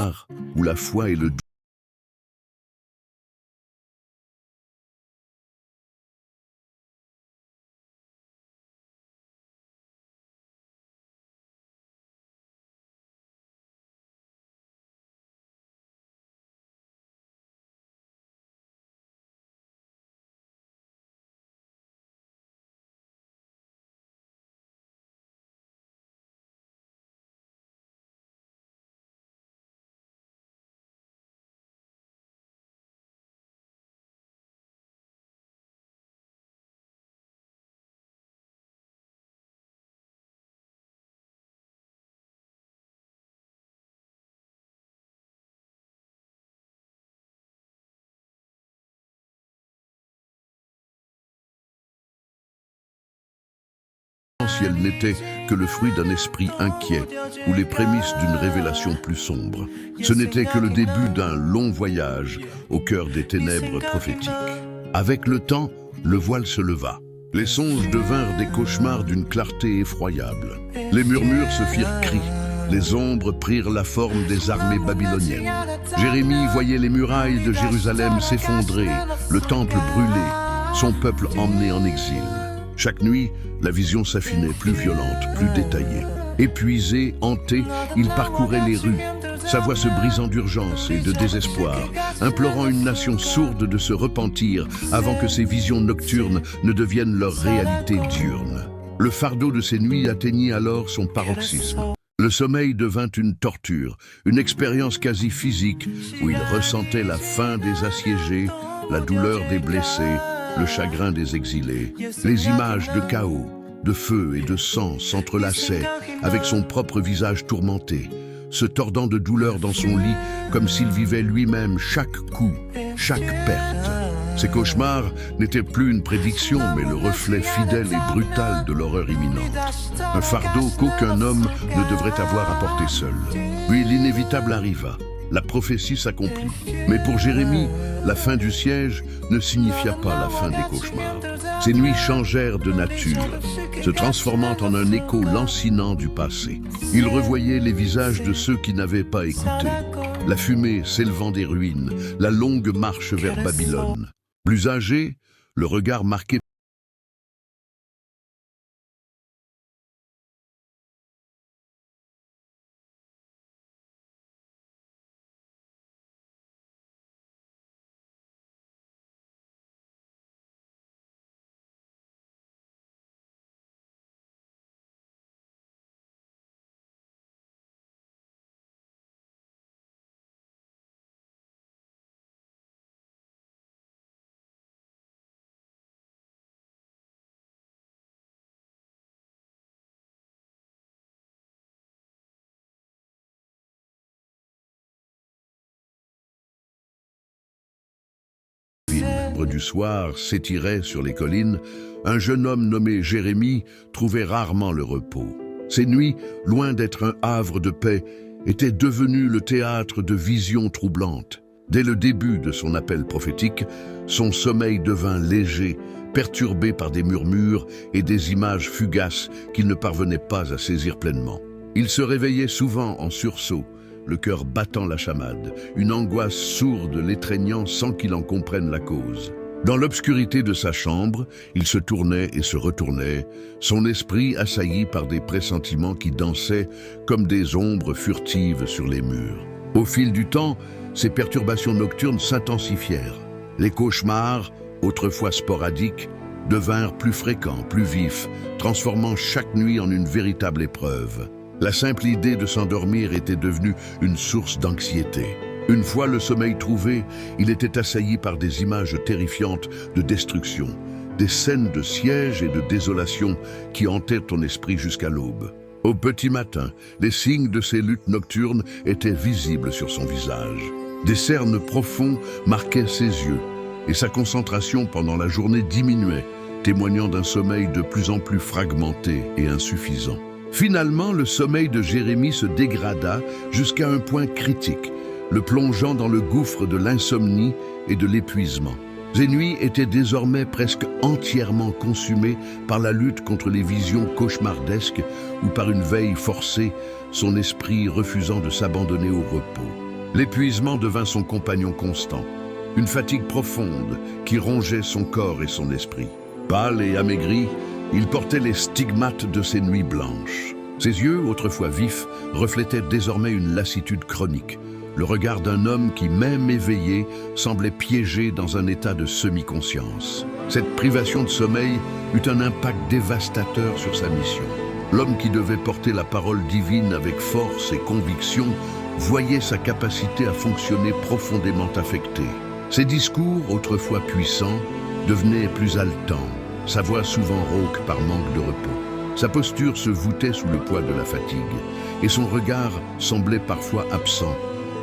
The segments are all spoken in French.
cauchemar où la foi et le doute potentiel n'était que le fruit d'un esprit inquiet ou les prémices d'une révélation plus sombre. Ce n'était que le début d'un long voyage au cœur des ténèbres prophétiques. Avec le temps, le voile se leva. Les songes devinrent des cauchemars d'une clarté effroyable. Les murmures se firent cris. Les ombres prirent la forme des armées babyloniennes. Jérémie voyait les murailles de Jérusalem s'effondrer, le temple brûlé, son peuple emmené en exil. Chaque nuit, la vision s'affinait, plus violente, plus détaillée. Épuisé, hanté, il parcourait les rues, sa voix se brisant d'urgence et de désespoir, implorant une nation sourde de se repentir avant que ces visions nocturnes ne deviennent leur réalité diurne. Le fardeau de ces nuits atteignit alors son paroxysme. Le sommeil devint une torture, une expérience quasi physique où il ressentait la faim des assiégés, la douleur des blessés, le chagrin des exilés. Les images de chaos, de feu et de sang s'entrelaçaient avec son propre visage tourmenté, se tordant de douleur dans son lit comme s'il vivait lui-même chaque coup, chaque perte. Ces cauchemars n'étaient plus une prédiction, mais le reflet fidèle et brutal de l'horreur imminente. Un fardeau qu'aucun homme ne devrait avoir à porter seul. Puis l'inévitable arriva. La prophétie s'accomplit. Mais pour Jérémie, la fin du siège ne signifia pas la fin des cauchemars. Ces nuits changèrent de nature, se transformant en un écho lancinant du passé. Il revoyait les visages de ceux qui n'avaient pas écouté. La fumée s'élevant des ruines, la longue marche vers Babylone. Plus âgé, le regard marqué du soir s'étirait sur les collines, un jeune homme nommé Jérémie trouvait rarement le repos. Ces nuits, loin d'être un havre de paix, étaient devenues le théâtre de visions troublantes. Dès le début de son appel prophétique, son sommeil devint léger, perturbé par des murmures et des images fugaces qu'il ne parvenait pas à saisir pleinement. Il se réveillait souvent en sursaut, le cœur battant la chamade, une angoisse sourde l'étreignant sans qu'il en comprenne la cause. Dans l'obscurité de sa chambre, il se tournait et se retournait, son esprit assailli par des pressentiments qui dansaient comme des ombres furtives sur les murs. Au fil du temps, ces perturbations nocturnes s'intensifièrent. Les cauchemars, autrefois sporadiques, devinrent plus fréquents, plus vifs, transformant chaque nuit en une véritable épreuve. La simple idée de s'endormir était devenue une source d'anxiété. Une fois le sommeil trouvé, il était assailli par des images terrifiantes de destruction, des scènes de siège et de désolation qui hantaient ton esprit jusqu'à l'aube. Au petit matin, les signes de ces luttes nocturnes étaient visibles sur son visage. Des cernes profonds marquaient ses yeux, et sa concentration pendant la journée diminuait, témoignant d'un sommeil de plus en plus fragmenté et insuffisant. Finalement, le sommeil de Jérémie se dégrada jusqu'à un point critique, le plongeant dans le gouffre de l'insomnie et de l'épuisement. Ses nuits étaient désormais presque entièrement consumées par la lutte contre les visions cauchemardesques ou par une veille forcée, son esprit refusant de s'abandonner au repos. L'épuisement devint son compagnon constant, une fatigue profonde qui rongeait son corps et son esprit. Pâle et amaigri, il portait les stigmates de ses nuits blanches. Ses yeux, autrefois vifs, reflétaient désormais une lassitude chronique, le regard d'un homme qui, même éveillé, semblait piégé dans un état de semi-conscience. Cette privation de sommeil eut un impact dévastateur sur sa mission. L'homme qui devait porter la parole divine avec force et conviction voyait sa capacité à fonctionner profondément affectée. Ses discours, autrefois puissants, devenaient plus haletants, sa voix souvent rauque par manque de repos. Sa posture se voûtait sous le poids de la fatigue, et son regard semblait parfois absent,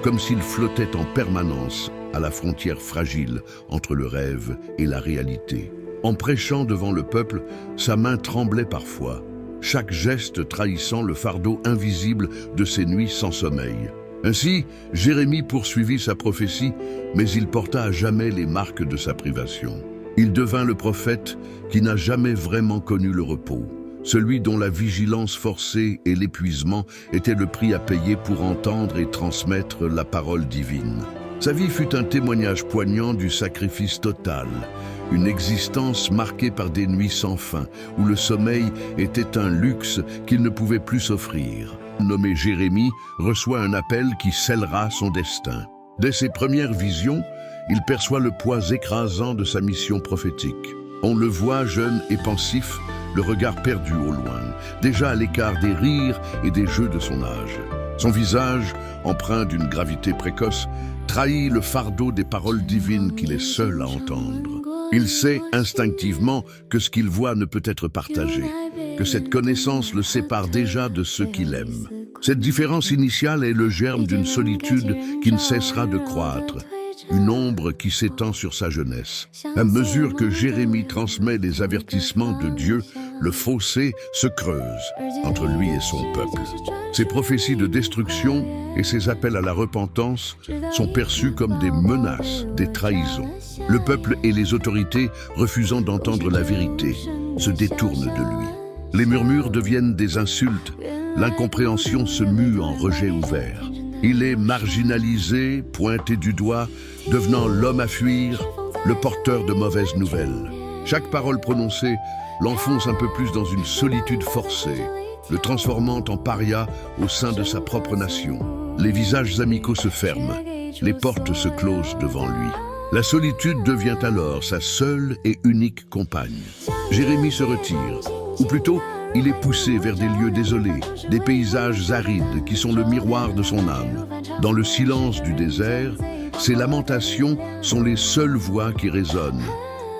comme s'il flottait en permanence à la frontière fragile entre le rêve et la réalité. En prêchant devant le peuple, sa main tremblait parfois, chaque geste trahissant le fardeau invisible de ses nuits sans sommeil. Ainsi, Jérémie poursuivit sa prophétie, mais il porta à jamais les marques de sa privation. Il devint le prophète qui n'a jamais vraiment connu le repos, celui dont la vigilance forcée et l'épuisement étaient le prix à payer pour entendre et transmettre la parole divine. Sa vie fut un témoignage poignant du sacrifice total, une existence marquée par des nuits sans fin, où le sommeil était un luxe qu'il ne pouvait plus s'offrir. Nommé Jérémie, reçoit un appel qui scellera son destin. Dès ses premières visions, il perçoit le poids écrasant de sa mission prophétique. On le voit jeune et pensif, le regard perdu au loin, déjà à l'écart des rires et des jeux de son âge. Son visage, empreint d'une gravité précoce, trahit le fardeau des paroles divines qu'il est seul à entendre. Il sait instinctivement que ce qu'il voit ne peut être partagé, que cette connaissance le sépare déjà de ceux qu'il aime. Cette différence initiale est le germe d'une solitude qui ne cessera de croître, une ombre qui s'étend sur sa jeunesse. À mesure que Jérémie transmet les avertissements de Dieu, le fossé se creuse entre lui et son peuple. Ses prophéties de destruction et ses appels à la repentance sont perçus comme des menaces, des trahisons. Le peuple et les autorités, refusant d'entendre la vérité, se détournent de lui. Les murmures deviennent des insultes, l'incompréhension se mue en rejet ouvert. Il est marginalisé, pointé du doigt, devenant l'homme à fuir, le porteur de mauvaises nouvelles. Chaque parole prononcée l'enfonce un peu plus dans une solitude forcée, le transformant en paria au sein de sa propre nation. Les visages amicaux se ferment, les portes se closent devant lui. La solitude devient alors sa seule et unique compagne. Jérémie se retire, ou plutôt, il est poussé vers des lieux désolés, des paysages arides qui sont le miroir de son âme. Dans le silence du désert, ses lamentations sont les seules voix qui résonnent.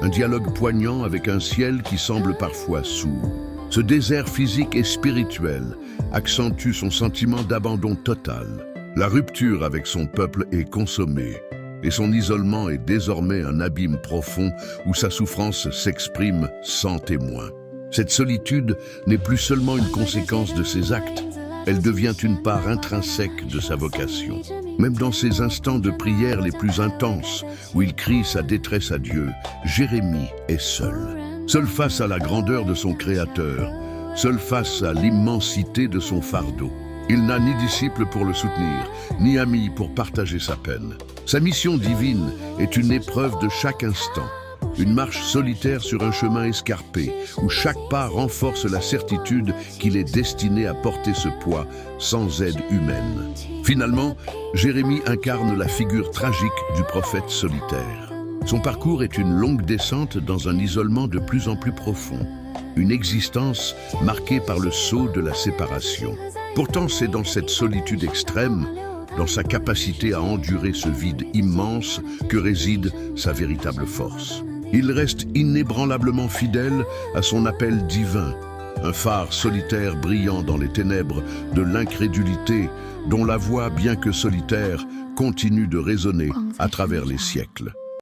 Un dialogue poignant avec un ciel qui semble parfois sourd. Ce désert physique et spirituel accentue son sentiment d'abandon total. La rupture avec son peuple est consommée, et son isolement est désormais un abîme profond où sa souffrance s'exprime sans témoin. Cette solitude n'est plus seulement une conséquence de ses actes, elle devient une part intrinsèque de sa vocation. Même dans ses instants de prière les plus intenses, où il crie sa détresse à Dieu, Jérémie est seul. Seul face à la grandeur de son Créateur, seul face à l'immensité de son fardeau. Il n'a ni disciple pour le soutenir, ni ami pour partager sa peine. Sa mission divine est une épreuve de chaque instant, une marche solitaire sur un chemin escarpé, où chaque pas renforce la certitude qu'il est destiné à porter ce poids sans aide humaine. Finalement, Jérémie incarne la figure tragique du prophète solitaire. Son parcours est une longue descente dans un isolement de plus en plus profond, une existence marquée par le sceau de la séparation. Pourtant, c'est dans cette solitude extrême, dans sa capacité à endurer ce vide immense, que réside sa véritable force. Il reste inébranlablement fidèle à son appel divin, un phare solitaire brillant dans les ténèbres de l'incrédulité, dont la voix, bien que solitaire, continue de résonner à travers les siècles.